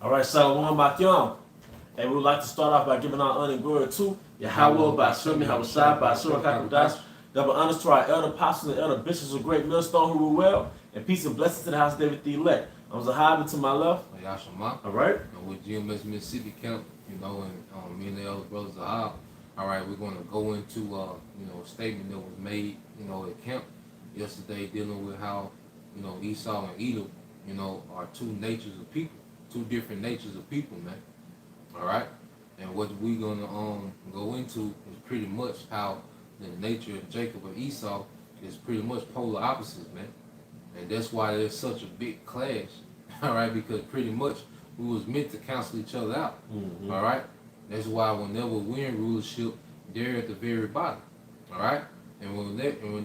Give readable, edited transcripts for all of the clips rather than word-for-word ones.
All right, Shalom Makyam. And we would like to start off by giving our honor and glory to Yahweh, by Shemi Habashai, by Surah Kakadash. Double honors to our elder apostles and elder bishops of Great Millstone who rule well, and peace and blessings to the house of David the elect. I'm Zahab to my left. Yashama. All right. And with GMS Mississippi Camp, and me and the elder brother Zahab. All right, we're going to go into a statement that was made, at camp yesterday, dealing with how, Esau and Edom, are two natures of people, two different natures of people, man. All right, and what we're gonna go into is pretty much how the nature of Jacob and Esau is pretty much polar opposites, man. And that's why there's such a big clash. All right, because pretty much we was meant to cancel each other out. Mm-hmm. All right, that's why whenever we're in rulership, they're at the very bottom. All right, and when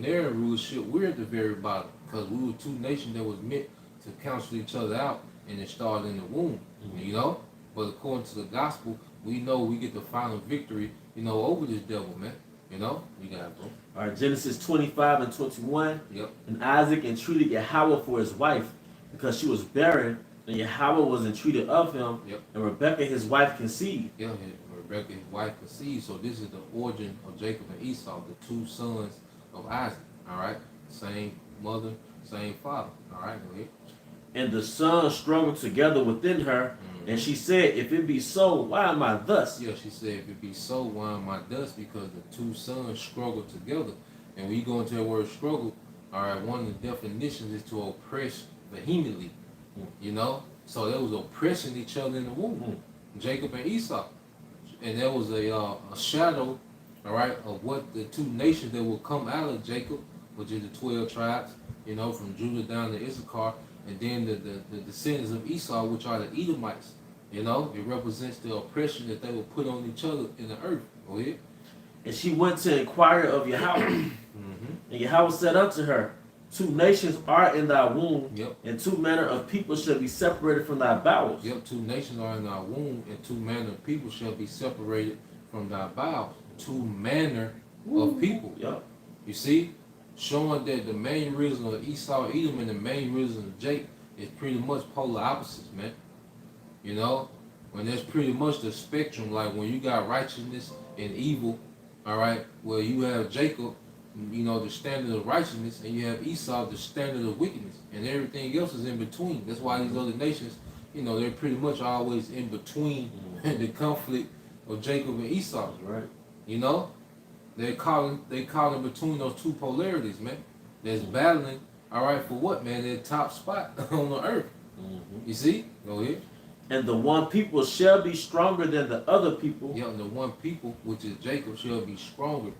they're in rulership, we're at the very bottom because we were two nations that was meant to cancel each other out, and it started in the womb. Mm-hmm. But according to the gospel, we know we get the final victory, over this devil, man. You got it, bro. All right, Genesis 25 and 21. Yep. And Isaac entreated Yahweh for his wife because she was barren, and Yahweh was entreated of him. Yep. And Rebekah his wife conceived. Yeah, Rebekah his wife conceived. So this is the origin of Jacob and Esau, the two sons of Isaac. All right, same mother, same father. All right, go ahead. And the sons struggled together within her. And she said, if it be so, why am I thus? Yeah, she said, if it be so, why am I thus? Because the two sons struggle together. And when you go into the word struggle, all right, one of the definitions is to oppress vehemently. So they was oppressing each other in the womb. Jacob and Esau. And there was a shadow, all right, of what the two nations that will come out of Jacob, which is the 12 tribes, from Judah down to Issachar, and then the descendants of Esau, which are the Edomites. It represents the oppression that they will put on each other in the earth. Go ahead. And she went to inquire of Yahweh. And Yahweh said unto her, two nations are in thy womb, and two manner of people shall be separated from thy bowels. Yep, two nations are in thy womb, and two manner of people shall be separated from thy bowels. Two manner of people. Yep. You see? Showing that the main reason of Esau, Edom, and the main reason of Jacob is pretty much polar opposites, man. When there's pretty much the spectrum, like when you got righteousness and evil, all right, well, you have Jacob, the standard of righteousness, and you have Esau, the standard of wickedness, and everything else is in between. That's why these other nations, they're pretty much always in between the conflict of Jacob and Esau. Right. They caught in between those two polarities, man. That's battling, all right, for what, man? That top spot on the earth. You see? Go ahead. And the one people shall be stronger than the other people. Yeah, and the one people, which is Jacob, shall be stronger.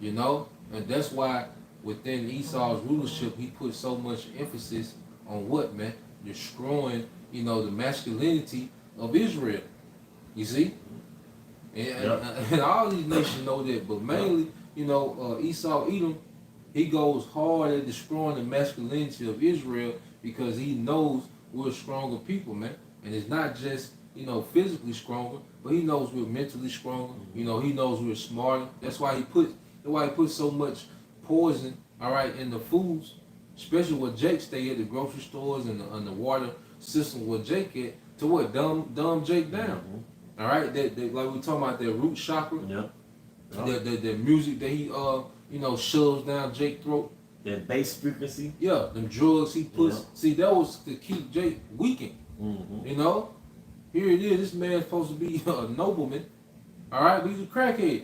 And that's why within Esau's rulership, he put so much emphasis on what, man? Destroying, the masculinity of Israel. You see? And all these nations know that, but mainly, Esau, Edom, he goes hard at destroying the masculinity of Israel because he knows we're stronger people, man. And it's not just, physically stronger, but he knows we're mentally stronger. He knows we're smarter. That's why he put so much poison, all right, in the foods, especially where Jake stay at the grocery stores and the water system where Jake at, to what, dumb Jake down. All right, that like we talking about that root chakra, the music that he shoves down Jake's throat, that bass frequency, them drugs he puts. See, that was to keep Jake weakened. Here it is. This man's supposed to be a nobleman, all right, but he's a crackhead.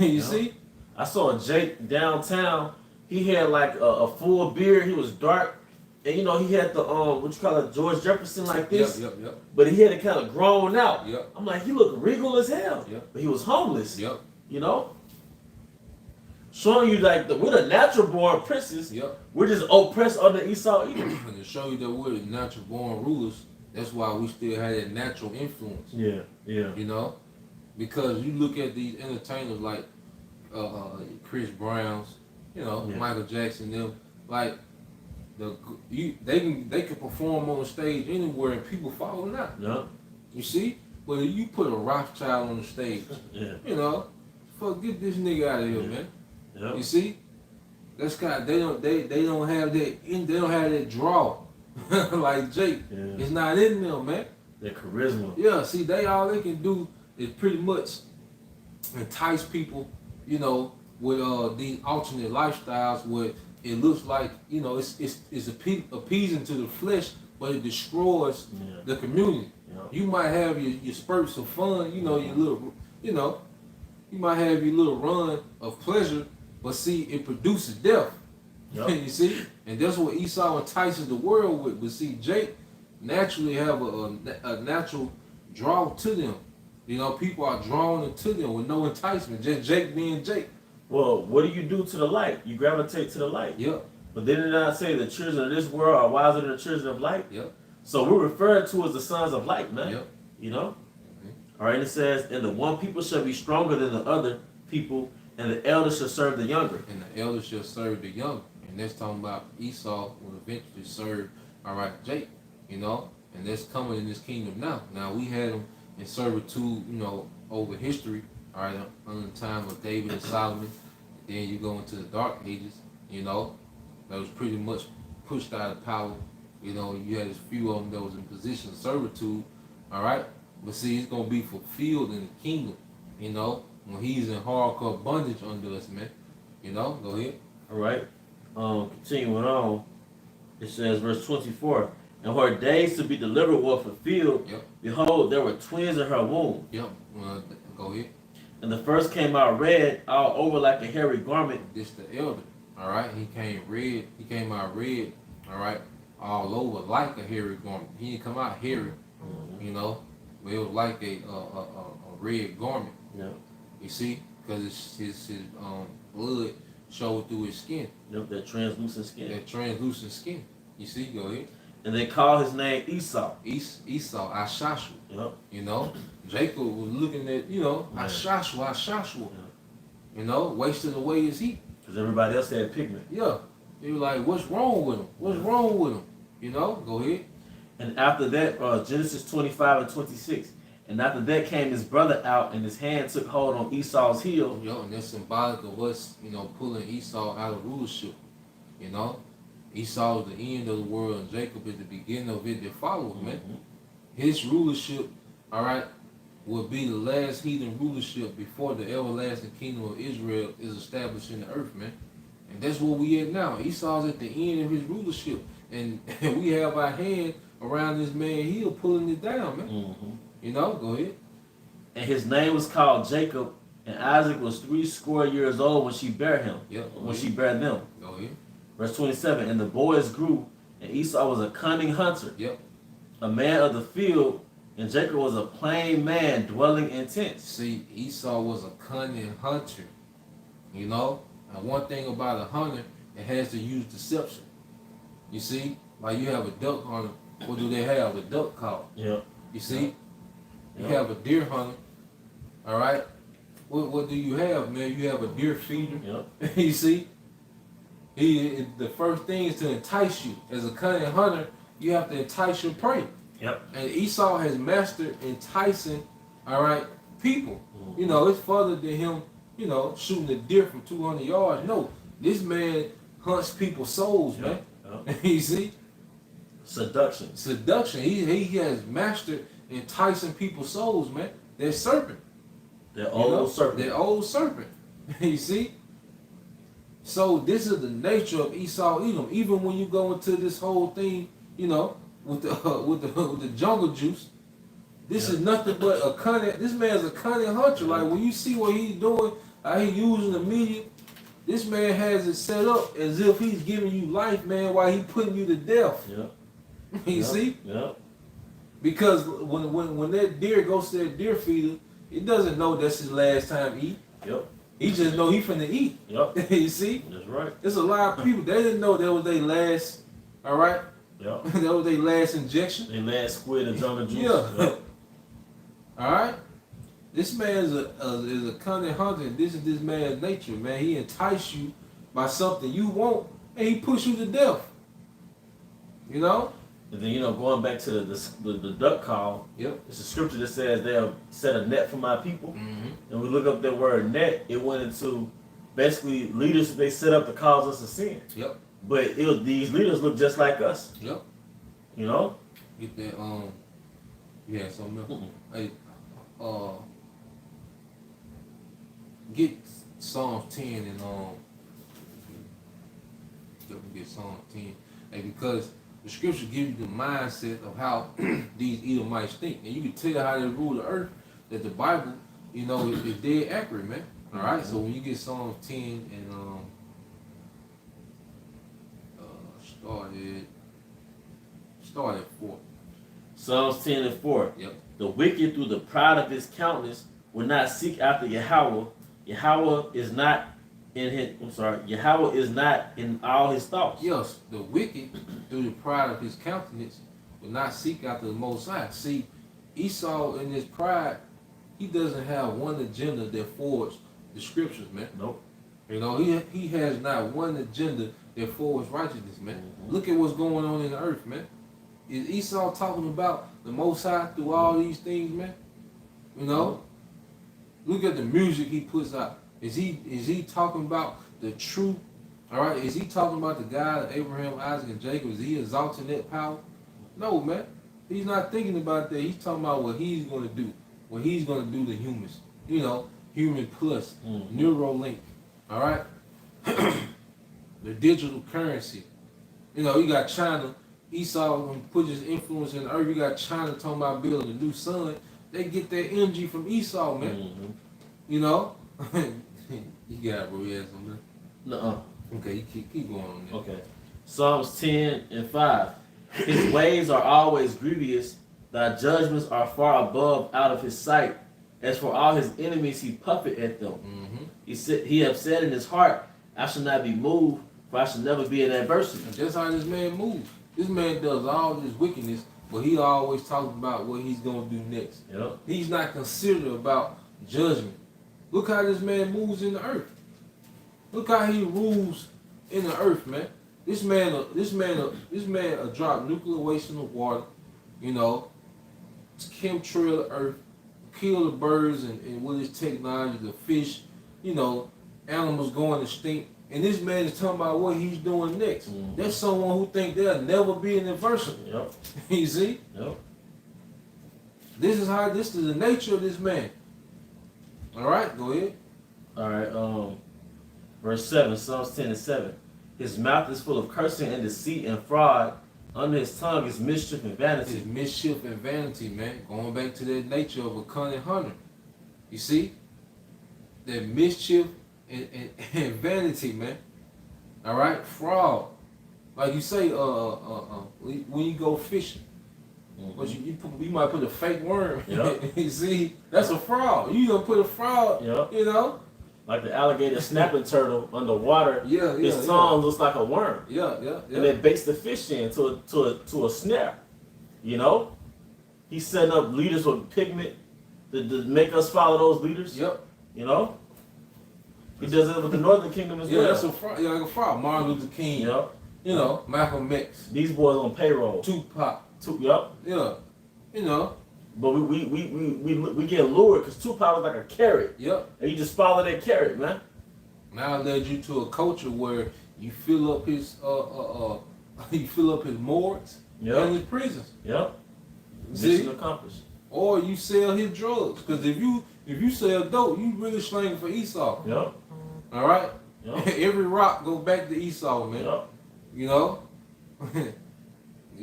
You see? I saw Jake downtown. He had like a full beard. He was dark. And he had the what you call it, George Jefferson like this. Yep. But he had it kind of grown out. Yep. I'm like, he looked regal as hell. But he was homeless. Yep. Showing you like we're the natural born princes. We're just oppressed under Esau Edom. And to show you that we're the natural born rulers, that's why we still had that natural influence. Yeah. Because you look at these entertainers like Chris Browns, Michael Jackson, them, like they can perform on the stage anywhere and people following out. You see? But if you put a Rothschild on the stage, get this nigga out of here, man. You see? That's kind of, they don't have that draw like Jake. It's not in them, man. Their charisma. Yeah, see, all they can do is pretty much entice people, you know, with these alternate lifestyles where it looks like, you know, it's appeasing to the flesh, but it destroys the community. Yeah. You might have your spurts of fun, you know, your little, you know, you might have your little run of pleasure, but see, it produces death. Yep. You see, and that's what Esau entices the world with. But see, Jake naturally have a natural draw to them. You know, people are drawn into them with no enticement. Just Jake being Jake. Well, what do you do to the light? You gravitate to the light. Yep. But did it not say the children of this world are wiser than the children of light? Yep. So we're referred to as the sons of light, man. Yep. You know? Mm-hmm. All right, it says, and the one people shall be stronger than the other people, and the elder shall serve the younger. And the elder shall serve the younger. And that's talking about Esau will eventually serve, all right, Jake, you know? And that's coming in this kingdom now. Now, we had them in servitude, you know, over history, all right, under the time of David and Solomon. Then you go into the dark ages, you know, that was pretty much pushed out of power. You know, you had a few of them that was in position of servitude, all right? But see, it's going to be fulfilled in the kingdom, you know, when he's in hardcore bondage under us, man. You know, go ahead. All right. Continuing on, it says, verse 24, and her days to be delivered were fulfilled. Yep. Behold, there were twins in her womb. Yep. Go ahead. And the first came out red, all over like a hairy garment. This the elder, all right? He came red. He came out red, all right, all over like a hairy garment. He didn't come out hairy, you know, but it was like a red garment. Yeah. You see, because his blood showed through his skin. Yep, that translucent skin. That translucent skin. You see, go ahead. And they called his name Esau. Esau, Ashashu. Yep. You know, Jacob was looking at, you know, Ashashu. Yeah. You know, wasting away his heat. Because everybody else had pigment. Yeah. They were like, what's wrong with him? What's wrong with him? You know, go ahead. And after that, Genesis 25 and 26. And after that came his brother out, and his hand took hold on Esau's heel. Yo, and that's symbolic of us, you know, pulling Esau out of rulership. You know, Esau is the end of the world, and Jacob is the beginning of it that follows, man. His rulership, all right, will be the last heathen rulership before the everlasting kingdom of Israel is established in the earth, man. And that's where we at now. Esau's at the end of his rulership, and we have our hand around this man's heel, pulling it down, man. You know, go ahead. And his name was called Jacob, and Isaac was 80 years old when she bare him. Yep. When she bare them. Go ahead. Verse 27. And the boys grew, and Esau was a cunning hunter, Yep. a man of the field, and Jacob was a plain man dwelling in tents. See, Esau was a cunning hunter. You know, and one thing about a hunter, it has to use deception. You see, like you have a duck hunter. What do they have? A duck call. Yeah. You see, you have a deer hunter. All right. What do you have, man? You have a deer feeder. Yep. You see, the first thing is to entice you. As a cunning hunter, you have to entice your prey. Yep. And Esau has mastered enticing, all right, people. You know, it's further than him, you know, shooting a deer from 200 yards. No, this man hunts people's souls, man. Yep. You see? Seduction. Seduction. He has mastered enticing people's souls, man. They're serpent. The old serpent. They're old serpent. You see? So this is the nature of Esau Edom. Even when you go into this whole thing, you know, with the jungle juice, this is nothing but a cunning. This man's a cunning hunter. Like when you see what he's doing, how he using the media, this man has it set up as if he's giving you life, man, while he putting you to death. Yeah. You see? Yeah. Because when that deer goes to that deer feeder, it doesn't know that's his last time eat. Yep. He just know he finna eat. Yep. You see? That's right. There's a lot of people, they didn't know that was their last, all right? Yep. That was their last injection. They last squid and jungle juice. Yeah. Yep. All right? This man is a cunning hunter, and this is this man's nature, man. He entice you by something you want, and he push you to death. You know? And then, you know, going back to the duck call, Yep. it's a scripture that says they'll set a net for my people. Mm-hmm. And we look up that word net, it went into basically leaders they set up to cause us to sin. Yep. But these leaders look just like us, Yep. you know? Get that You had something else? Mm-mm. Hey, get Psalms 10 and get Psalms 10. Hey, because the scripture gives you the mindset of how these Edomites think, and you can tell how they rule the earth. That the Bible, is dead accurate, man. All right. So when you get Psalms 10 and start at 4. Psalms 10 and 4. Yep. The wicked through the pride of his countenance will not seek after Yahweh. Yahweh is not Yahweh is not in all his thoughts. Yes, the wicked through the pride of his countenance will not seek after the Most High. See, Esau in his pride, he doesn't have one agenda that forwards the scriptures, man. Nope. He has not one agenda that forwards righteousness, man. Mm-hmm. Look at what's going on in the earth, man. Is Esau talking about the Most High through all these things, man? Look at the music he puts out. Is he talking about the truth? All right. Is he talking about the God of Abraham, Isaac, and Jacob? Is he exalting that power? No, man. He's not thinking about that. He's talking about what he's going to do. What he's going to do to humans. Human plus, Neuralink. All right. The digital currency. You got China. Esau put his influence in the earth. You got China talking about building a new sun. They get their energy from Esau, man. Mm-hmm. You got it, bro. You had something? Nuh-uh. Okay, you keep going on that. Okay. Psalms 10 and 5. His ways are always grievous. Thy judgments are far above out of his sight. As for all his enemies, he puffeth at them. Mm-hmm. He have said in his heart, I shall not be moved, for I shall never be in adversity. And that's how this man moves. This man does all this wickedness, but he always talks about what he's going to do next. Yep. He's not considerate about judgment. Look how this man moves in the earth. Look how he rules in the earth, man. This man drop nuclear waste in the water, chemtrail the earth, kill the birds and with his technology, the fish, animals going extinct. And this man is talking about what he's doing next. Mm-hmm. That's someone who think there'll never be an adversity. Yep. You see? Yep. This is the nature of this man. All right, go ahead. All right, verse 7, Psalms 10 and 7. His mouth is full of cursing and deceit and fraud. Under his tongue is mischief and vanity. It's mischief and vanity, man. Going back to that nature of a cunning hunter. You see? That mischief and vanity, man. All right? Fraud. Like you say, when you go fishing, but you might put a fake worm. Yep. You see? That's a fraud. You gonna put a fraud, Yep. Like the alligator snapping turtle underwater. His tongue looks like a worm. Yeah. And it baits the fish in to a snare. He's setting up leaders with pigment to make us follow those leaders. Yep. He does it with the Northern Kingdom as well. Yeah, that's a fraud. Yeah, like a fraud. Martin Luther King. Yep. Malcolm X. These boys on payroll. Tupac. Yep. Yeah. But we get lured because Tupac was like a carrot. Yep. And you just follow that carrot, man. Now it led you to a culture where you fill up his morgues and his prisons. Yep. Mission accomplished. Or you sell his drugs. Because if you sell dope, you really slanging for Esau. Yep. All right? Yep. Every rock go back to Esau, man. Yep. You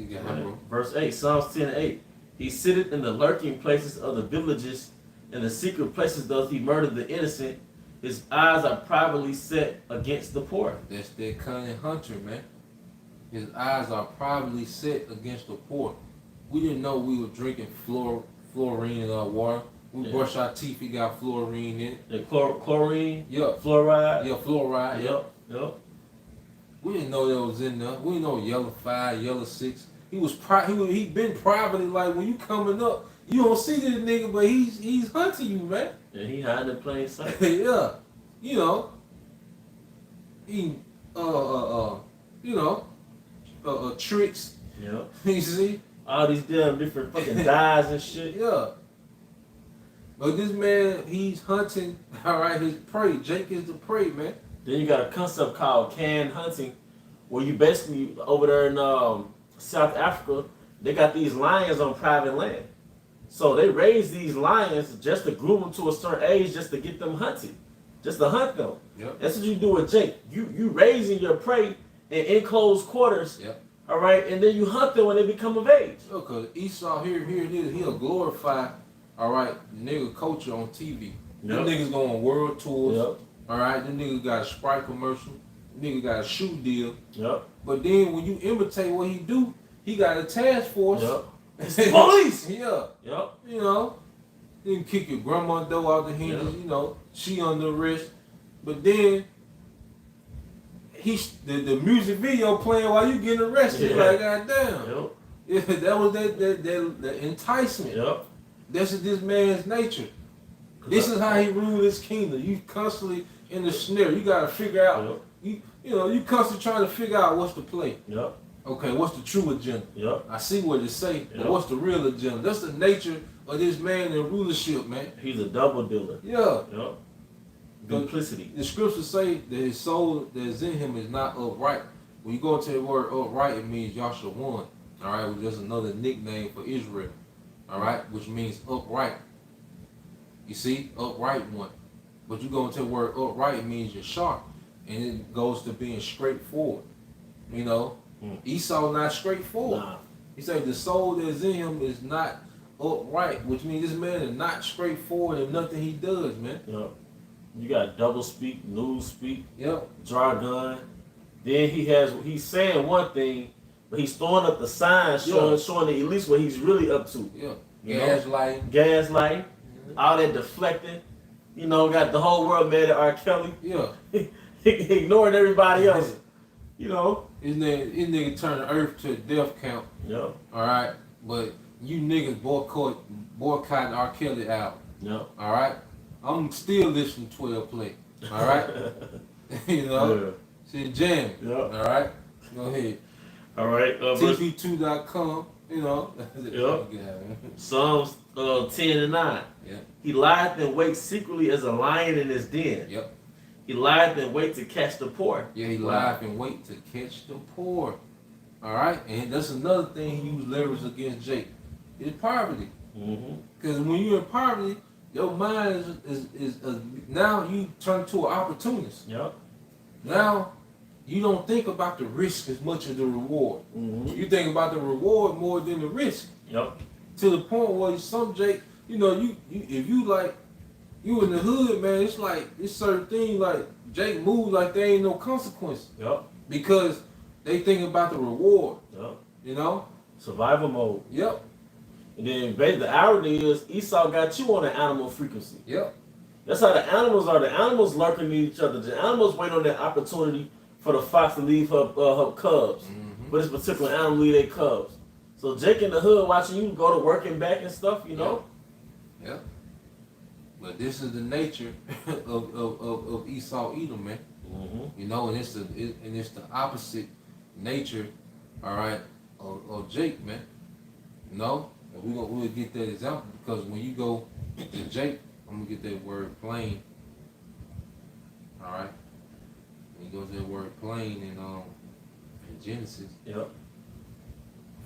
got it, bro. Verse 8, Psalms 10 and 8. He sitteth in the lurking places of the villages. In the secret places doth he murder the innocent. His eyes are privately set against the poor. That's that cunning hunter, man. His eyes are privately set against the poor. We didn't know we were drinking fluorine in our water. We brush our teeth, we got fluorine in it. The chlorine? Yep. Fluoride? Yeah, fluoride. Yep. We didn't know that was in there. We didn't know yellow 5, yellow 6. He been privately, like when you coming up, you don't see this nigga, but he's hunting you, man. And he hiding in plain sight. Yeah. Tricks. Yeah. You see? All these damn different fucking dyes and shit. Yeah. But this man, he's hunting, all right, his prey. Jake is the prey, man. Then you got a concept called canned hunting, where you basically, over there in South Africa, they got these lions on private land. So they raise these lions just to groom them to a certain age, just to get them hunted, just to hunt them. Yep. That's what you do with Jake. You raising your prey in enclosed quarters. Yep. All right, and then you hunt them when they become of age. Because Esau here it is. He'll glorify, all right, nigga culture on TV. Them niggas go on world tours. Yep. All right, them niggas got a Sprite commercial. Nigga got a shoe deal. Yep. But then when you imitate what he do, he got a task force. Yep. It's the police. Yeah. Yep. You know, you can kick your grandma door out the hinges. Yep. You know, she under arrest. But then the music video playing while you getting arrested. Yeah. Like goddamn. Yep. Yeah, that was that enticement. Yep. This is this man's nature. This is how he ruled his kingdom. You constantly in the snare. You gotta figure out. Yep. You constantly trying to figure out what's the play. Yep. Okay, what's the true agenda? Yep. I see what it say, but Yep. what's the real agenda? That's the nature of this man in rulership, man. He's a double dealer. Yeah. Yep. Duplicity. The scriptures say that his soul that is in him is not upright. When you go into the word upright, it means Yahshua one. All right, which is another nickname for Israel. All right, which means upright. You see, upright one. But you go into the word upright, it means you're sharp, and it goes to being straightforward. You know, Esau not straightforward. Nah. He said the soul that is in him is not upright, which means this man is not straightforward in nothing he does, man. Yep. You got double speak, news speak, Yep. jargon. Then he's saying one thing, but he's throwing up the signs showing the elites what he's really up to. Yeah. You know? Gaslighting. All that deflecting. You know, got the whole world mad at R. Kelly. Yeah. Ignoring everybody else. You know. His nigga turned the earth to a death camp. Yep. Alright? But you niggas boycotting R. Kelly album. Yep. Alright? I'm still listening to 12 play. Alright? You know? Shit jam. Yep. Alright? Go ahead. Alright. TP2.com. You know? Yep. Psalms 10 and 9. Yep. He lieth and waits secretly as a lion in his den. Yep. He lieth and waits to catch the poor. Yeah, he lieth and wait to catch the poor. Alright? And that's another thing he used leverage against Jake. Is poverty. Because when you're in poverty, your mind is now you turn to an opportunist. Yep. Now you don't think about the risk as much as the reward. You think about the reward more than the risk. Yep. To the point where some Jake, you know, if you like you in the hood, man, it's like it's certain things like Jake moves like there ain't no consequence. Yep. Because they think about the reward. Yep. You know? Survival mode. Yep. And then basically the irony is Esau got you on an animal frequency. Yep. That's how the animals are. The animals lurking at each other. The animals wait on that opportunity for the fox to leave her cubs. But this particular animal leave their cubs. So Jake in the hood watching you go to work and back and stuff, you know? Yep. But this is the nature of Esau Edom, man. You know, and it's the opposite nature, all right, of Jake, man. You know, and we'll get that example because when you go to Jake, I'm gonna get that word plain. All right. When you go to that word plain in Genesis. Yep.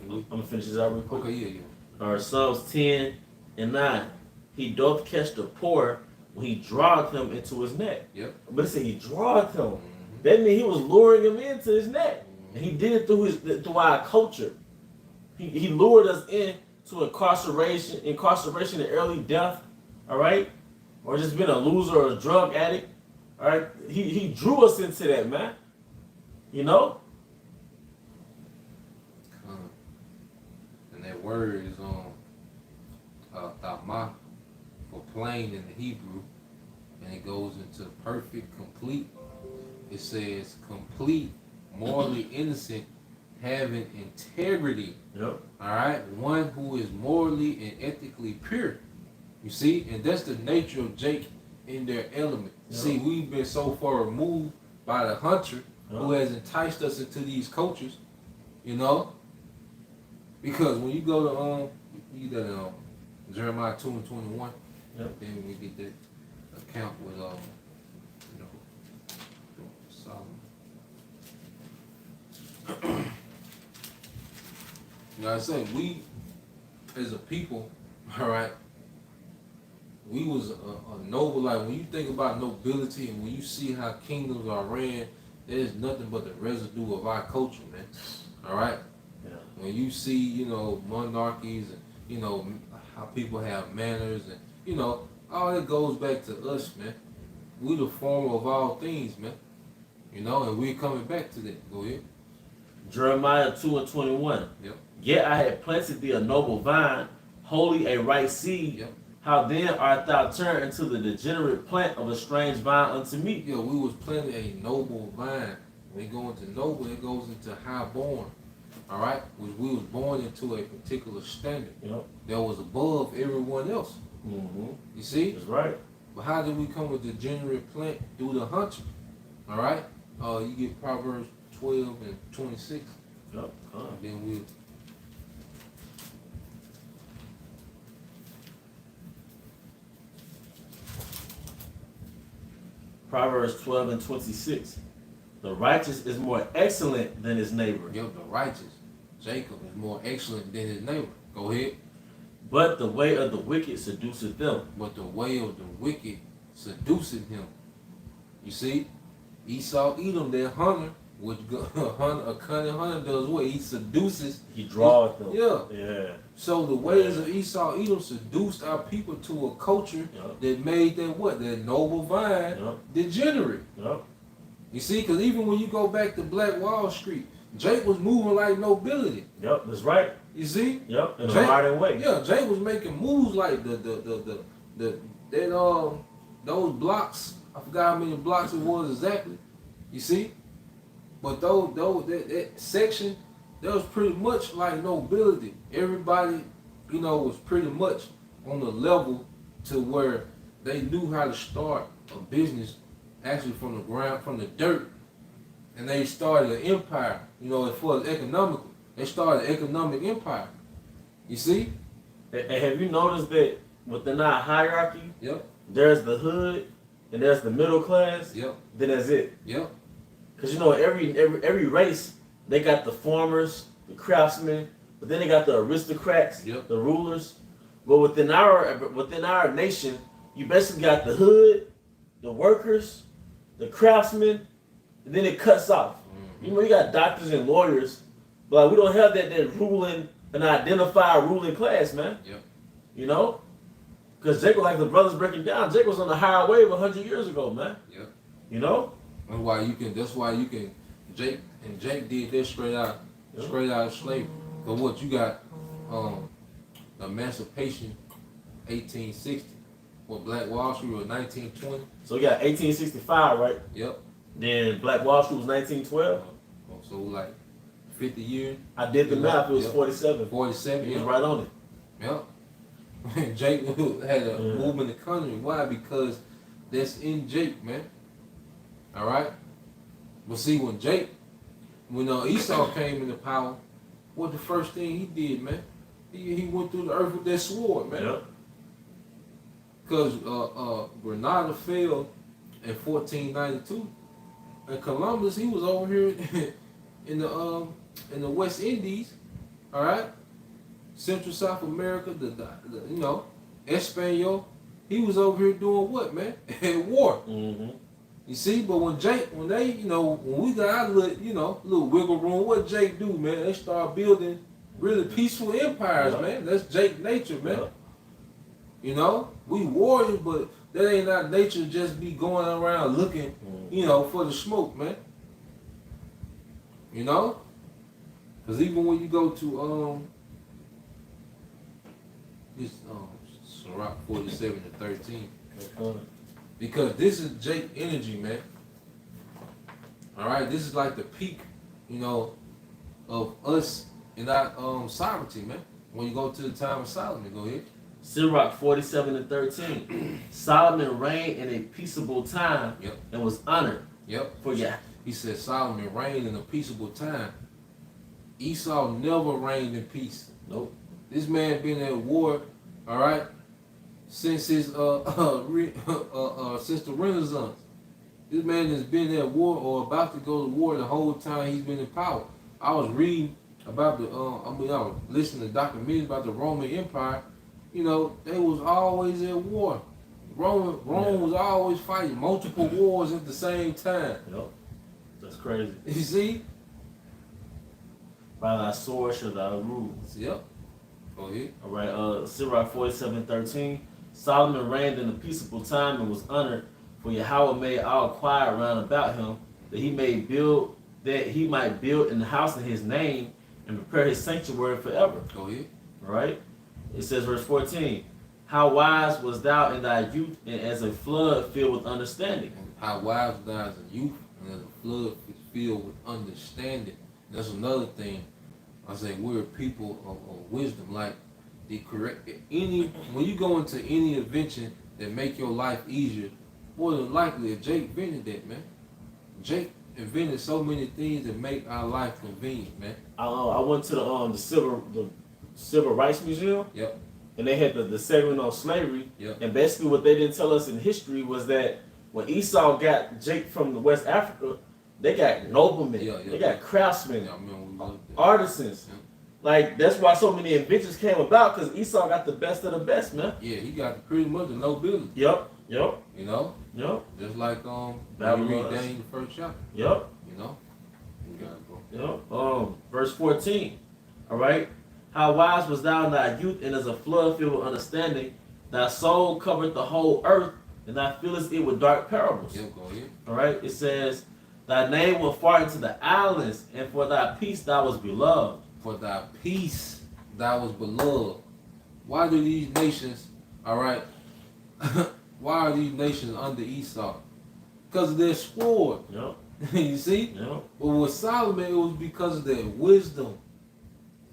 I'm gonna finish this out real quick. Okay, yeah. All right, Psalms 10 and 9. He doth catch the poor when he draweth him into his net. Yep. But it said he draweth him. That means he was luring him into his net. And he did it through our culture. He lured us into incarceration and early death. All right? Or just being a loser or a drug addict. All right? He drew us into that, man. You know? And that word is Thamah for plain in the Hebrew, and it goes into perfect, complete. It says complete, morally innocent, having integrity. Yep. All right, one who is morally and ethically pure. You see, and that's the nature of Jake in their element. Yep. See, we've been so far removed by the hunter who has enticed us into these cultures. You know, because when you go to Jeremiah 2 and 21, then we get that account with Solomon. You know what I'm saying? We as a people, All right. We was a noble, like when you think about nobility and when you see how kingdoms are ran, there's nothing but the residue of our culture, man. All right. Yeah. When you see, you know, monarchies and you know how people have manners and you know all that goes back to us, man. We the former of all things, man. You know, and we're coming back to that. Go ahead. Jeremiah 2:21. Yep. Yet I had planted thee a noble vine, wholly a right seed. Yep. How then art thou turned into the degenerate plant of a strange vine unto me? Yeah, we was planting a noble vine. When we go into noble, it goes into high born. All right, which we was born into a particular standard that was above everyone else. Mm-hmm. You see? That's right. But how did we come with the degenerate plant? Through the hunter. All right. You get Proverbs 12 and 26. Yep. Then we. Proverbs 12 and 26. The righteous is more excellent than his neighbor. Yep, the righteous. Jacob is more excellent than his neighbor. Go ahead. But the way of the wicked seduceth them. But the way of the wicked seduceth him. You see? Esau, Edom, that hunter, which a cunning hunter does what? He seduces. He draweth them. Yeah. Yeah. So the ways of Esau, Edom seduced our people to a culture that made that what? That noble vine degenerate. Yep. You see? Because even when you go back to Black Wall Street, Jake was moving like nobility. Yep, that's right. You see? Yep, in a Jake, modern way. Yeah, Jake was making moves like those blocks. I forgot how many blocks it was exactly. You see? But that section, that was pretty much like nobility. Everybody, you know, was pretty much on the level to where they knew how to start a business actually from the ground, from the dirt. And they started an empire, you know, as far as economically. They started an economic empire. You see? And have you noticed that within our hierarchy, Yep. there's the hood and there's the middle class? Yep. Then that's it. Yep. Because you know, every race, they got the farmers, the craftsmen, but then they got the aristocrats, the rulers. But within our nation, you basically got the hood, the workers, the craftsmen, and then it cuts off. Mm-hmm. You know, you got doctors and lawyers, but we don't have that ruling and identified ruling class, man. Yep. You know? Because Jacob, like the brothers breaking down, Jacob was on the higher wave 100 years ago, man. Yep. You know? That's why you can, Jake did this straight out of slavery. But what you got, emancipation, 1860. What, Black Wall Street was 1920. So we got 1865, right? Yep. Then Black Wall Street was 1912. So like 50 years. I did the math. It was 47. 47. He was right on it. Yep. Jake had a movement of Cunning. Why? Because that's in Jake, man. All right. But see, when Esau came into power, what the first thing he did, man? He went through the earth with that sword, man. Yep. Because Grenada fell in 1492, and Columbus, he was over here in the West Indies, all right, Central South America, the you know, Espanol. He was over here doing what, man? At war. Mm-hmm. You see, but when they, you know, when we got our little wiggle room, what Jake do, man? They start building really peaceful empires, man. That's Jake nature, man. Yeah. You know, we warriors, but that ain't our nature. Just be going around looking, you know, for the smoke, man. You know, because even when you go to this Sirach 47-13. Because this is Jake energy, man. All right, this is like the peak, you know, of us in our sovereignty, man. When you go to the time of Solomon, go ahead. Sirach 47-13. Solomon reigned in a peaceable time and was honored. For he said Solomon reigned in a peaceable time. Esau never reigned in peace. Nope. This man been at war, all right, since his since the Renaissance. This man has been at war or about to go to war the whole time he's been in power. I was reading about I was listening to documentaries about the Roman Empire, you know, they was always at war. Rome was always fighting multiple wars at the same time. Yep. That's crazy. You see? By thy sword shall thou rule. Yep. Go ahead. All right. Sirach 47:13. Solomon reigned in a peaceable time and was honored, for Yahweh made all quiet round about him, that he might build in the house in his name and prepare his sanctuary forever. Go ahead. All right. It says verse 14. How wise was thou in thy youth, and as a flood filled with understanding. How wise was thou as a youth, and as a flood is filled with understanding. That's another thing. I say we're people of wisdom. Like the correct when you go into any invention that make your life easier, more than likely Jake invented that, man. Jake invented so many things that make our life convenient, man. I went to the Civil Rights Museum. Yep. And they had the segment on slavery. Yep. And basically what they didn't tell us in history was that when Esau got Jake from the West Africa, they got noblemen, they got craftsmen, artisans. Yeah. Like, that's why so many inventions came about, because Esau got the best of the best, man. Yeah, he got pretty much the nobility. Yep. You know? Yep. Just like when you read Daniel the first chapter. Yep. You know? You gotta go. Yep. Verse 14. All right. How wise was thou in thy youth, and as a flood filled with understanding, thy soul covered the whole earth, and thou fillest it with dark parables. Yep, go ahead. All right. It says, thy name will far into the islands, and for thy peace thou was beloved. For thy peace thou was beloved. Why do these nations, all right, why are these nations under Esau? Because of their sword. Yep. You see? Yep. But with Solomon, it was because of their wisdom.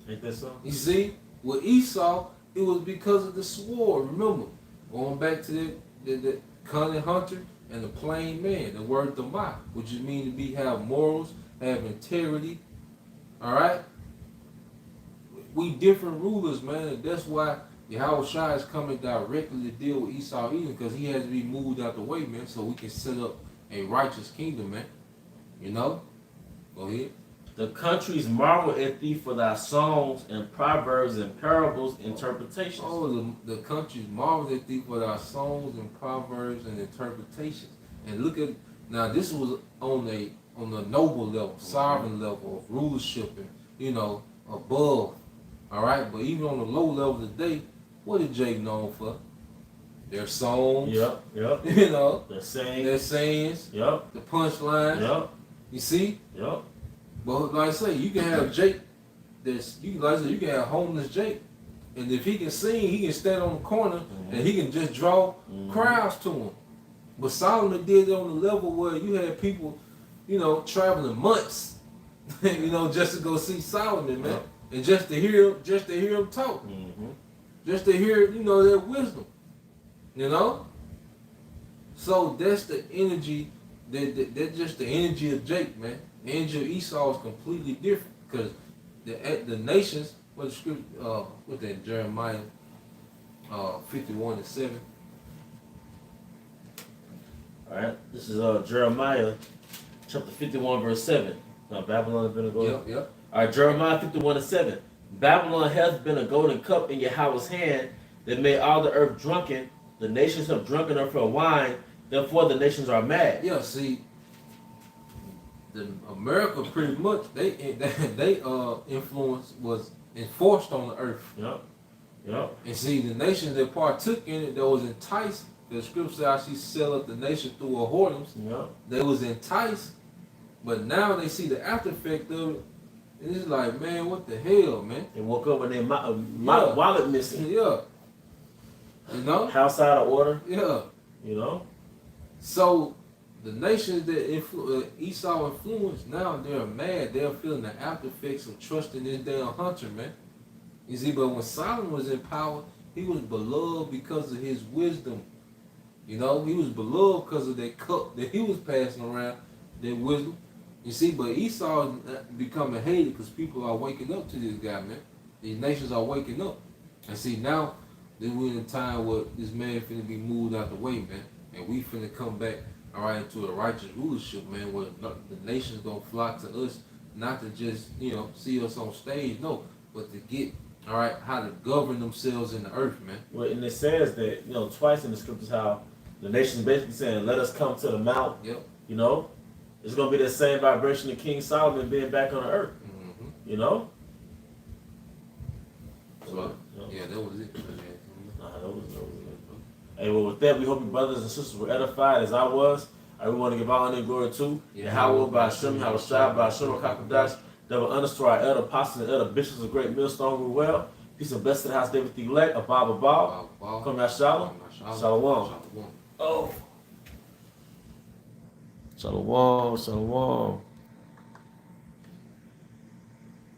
Ain't that so? You see? With Esau, it was because of the sword. Remember, going back to the cunning hunter and the plain man, the word Dhamma, which is mean to have morals, have integrity. All right? We different rulers, man, and that's why Yahweh Shai is coming directly to deal with Esau Edom, because he has to be moved out the way, man, so we can set up a righteous kingdom, man. You know? Go ahead. The countries marvel at thee for thy songs and proverbs and parables, interpretations. Oh, the countries marvel at thee for thy songs and proverbs and interpretations. And look at, now this was on a noble level, sovereign level of rulership and, you know, above. All right, but even on the low level today, what is Jake known for? Their songs. Yep. You know. Their sayings. Their sayings. Yep. The punchlines. Yep. You see? Yep. But like I say, you can have Jake. You can have homeless Jake, and if he can sing, he can stand on the corner and he can just draw crowds to him. But Solomon did it on the level where you had people, you know, traveling months, you know, just to go see Solomon, man. And just to hear him talk. Just to hear, you know, their wisdom. You know? So that's the energy, that's just the energy of Jake, man. The energy of Esau is completely different. Because the nations, what the scripture, what's that, Jeremiah 51:7. Alright, this is Jeremiah chapter 51, verse 7. Now Babylon has been a golden. Yep. Alright, Jeremiah 51:7. Babylon hath been a golden cup in Yahweh's hand that made all the earth drunken. The nations have drunken her for wine, therefore the nations are mad. Yeah, see, America pretty much they influence was enforced on the earth. Yep. And see, the nations that partook in it, that was enticed. The scripture actually sell up the nation through a whoredoms. Yep. They was enticed, but now they see the after effect of it. And it's like, man, what the hell, man? They woke up with their wallet missing. Yeah. You know? House out of order. Yeah. You know? So the nations that Esau influenced, now they're mad. They're feeling the after effects of trusting this damn hunter, man. You see, but when Solomon was in power, he was beloved because of his wisdom. You know, he was beloved because of that cup that he was passing around, that wisdom. You see, but Esau is becoming hated because people are waking up to this guy, man. These nations are waking up. And see, now that we're in a time where this man finna be moved out the way, man. And we finna come back, all right, into a righteous rulership, man, where the nations gonna flock to us, not to just, you know, see us on stage, no, but to get All right, how to govern themselves in the earth, man. Well, and it says that, twice in the scriptures how the nation's basically saying, let us come to the mount. Yep. It's going to be the same vibration of King Solomon being back on the earth. Mm-hmm. You know? So, yeah, that was it. Nah, that was it. Hey, well, with that, we hope you brothers and sisters were edified as I was. We want to give honor and glory to Yahweh by Hashem, Yahweh Shai by Hashem, Kakadash, double honors to our elder apostles and elder bishops of Great Millstone, rule well. Peace and blessed to the house, David the elect, Abba Baal, come out Shalom, Shalom. Oh. Shalom, Shalom.